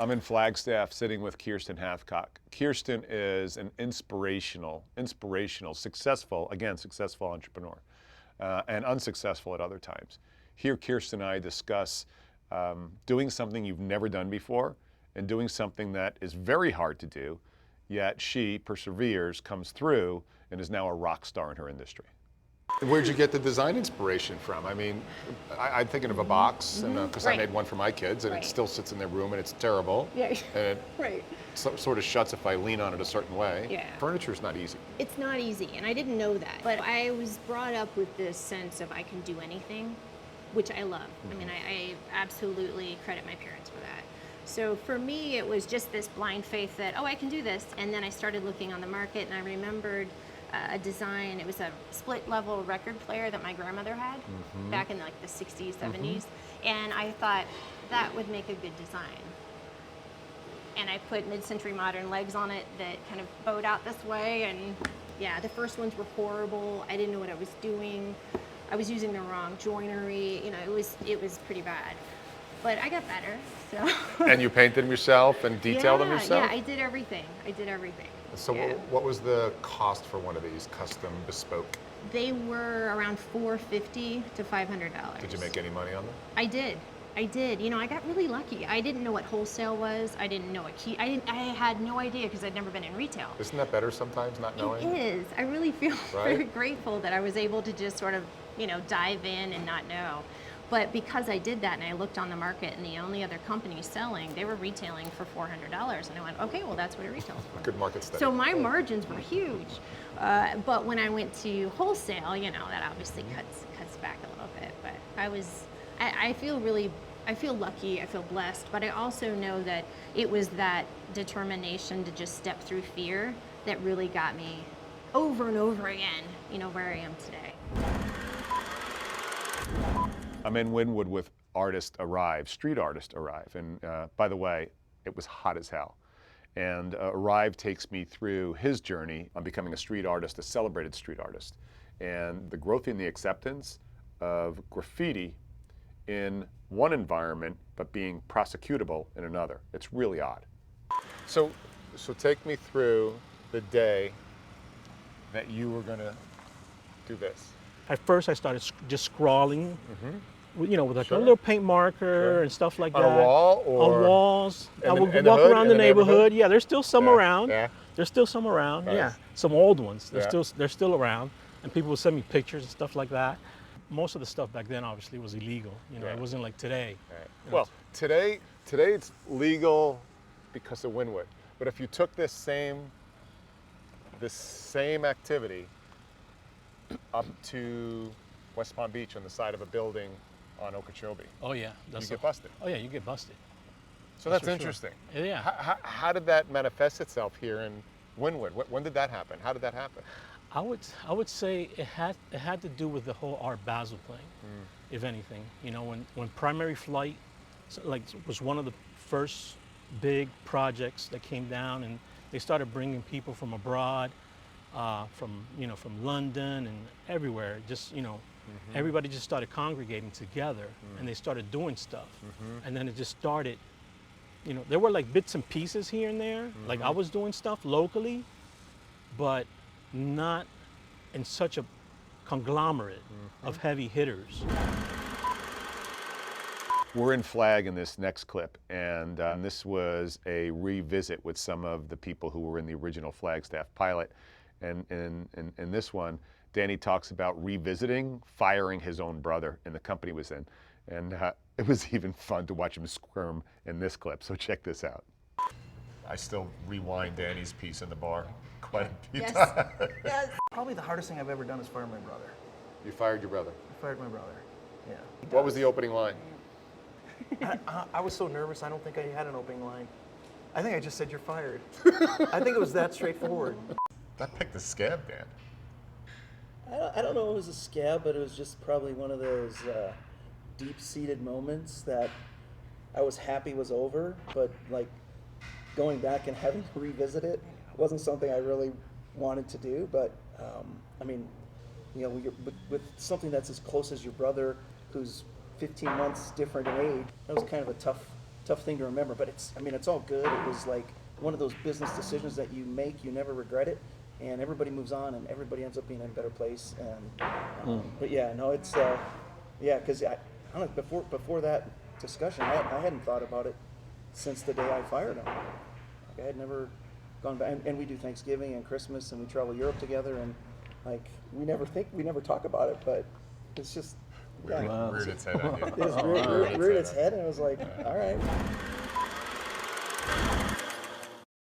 I'm in Flagstaff sitting with Kirsten Hathcock. Kirsten is an inspirational, successful entrepreneur, and unsuccessful at other times. Here, Kirsten and I discuss doing something you've never done before and doing something that is very hard to do, yet she perseveres, comes through, and is now a rock star in her industry. Where'd you get the design inspiration from? I mean, I'm thinking of a box, and because I made one for my kids, and it still sits in their room, and it's terrible. Yeah. And it sort of shuts if I lean on it a certain way. Yeah. Furniture's not easy. It's not easy, and I didn't know that. But I was brought up with this sense of I can do anything, which I love. I mean, I absolutely credit my parents for that. So for me, it was just this blind faith that, oh, I can do this. And then I started looking on the market, and I remembered a design. It was a split level record player that my grandmother had back in like the 60s, 70s. And I thought that would make a good design. And I put mid-century modern legs on it that kind of bowed out this way. And yeah, the first ones were horrible. I didn't know what I was doing. I was using the wrong joinery. You know, it was pretty bad. But I got better, so. And you painted them yourself and detailed them yourself? Yeah, I did everything. So what was the cost for one of these custom bespoke? They were around $450 to $500. Did you make any money on them? I did. You know, I got really lucky. I didn't know what wholesale was. I didn't know I had no idea because I'd never been in retail. Isn't that better sometimes, not knowing? It is. I really feel very grateful that I was able to just sort of, you know, dive in and not know. But because I did that and I looked on the market and the only other company selling, they were retailing for $400. And I went, okay, well, that's what it retails for. Good market study. So my margins were huge. But when I went to wholesale, you know, that obviously cuts back a little bit. But I feel lucky, I feel blessed. But I also know that it was that determination to just step through fear that really got me over and over again, you know, where I am today. I'm in Wynwood with street artist Arrive. And by the way, it was hot as hell. And Arrive takes me through his journey on becoming a street artist, a celebrated street artist. And the growth in the acceptance of graffiti in one environment, but being prosecutable in another. It's really odd. So take me through the day that you were gonna do this. At first, I started just scrawling, you know, with like a little paint marker and stuff like that. On a wall, or on walls? I would walk around the neighborhood. Yeah, there's still some around. Yeah. There's still some around. Nice. Yeah, some old ones. They're still aro's, and people would send me pictures and stuff like that. Most of the stuff back then, obviously, was illegal. You know, it wasn't like today. Right. You know, Well, today it's legal because of Wynwood. But if you took this same activity up to West Palm Beach on the side of a building on Okeechobee, oh yeah, you get busted. Oh yeah, you get busted. So that's interesting. Sure. Yeah. How did that manifest itself here in Wynwood? When did that happen? How did that happen? I would say it had to do with the whole Art Basel thing, if anything. You know, when Primary Flight was one of the first big projects that came down, and they started bringing people from abroad, from London and everywhere. Just everybody just started congregating together, and they started doing stuff, and then it just started. You know, there were like bits and pieces here and there. Like I was doing stuff locally, but not in such a conglomerate of heavy hitters. We're in Flag in this next clip, and this was a revisit with some of the people who were in the original Flagstaff pilot. And in this one, Danny talks about revisiting firing his own brother in the company he was in. And it was even fun to watch him squirm in this clip, so check this out. I still rewind Danny's piece in the bar quite a few times. Yes. Probably the hardest thing I've ever done is fire my brother. You fired your brother? I fired my brother, yeah. What was the opening line? I was so nervous, I don't think I had an opening line. I think I just said, "You're fired." I think it was that straightforward. That picked a scab, Dan. I don't know if it was a scab, but it was just probably one of those deep-seated moments that I was happy was over, but like going back and having to revisit it wasn't something I really wanted to do. But I mean, you know, with something that's as close as your brother, who's 15 months different in age, that was kind of a tough tough thing to remember. But it's, I mean, it's all good. It was like one of those business decisions that you make, you never regret it, and everybody moves on, and everybody ends up being in a better place. And but yeah, no, it's yeah, because I don't know, before that discussion, I hadn't thought about it since the day I fired him. Like, I had never gone back, and we do Thanksgiving and Christmas, and we travel Europe together, and like we never talk about it, but it's just, yeah, Reared its head on you. it was reared its head, and I was like, all right.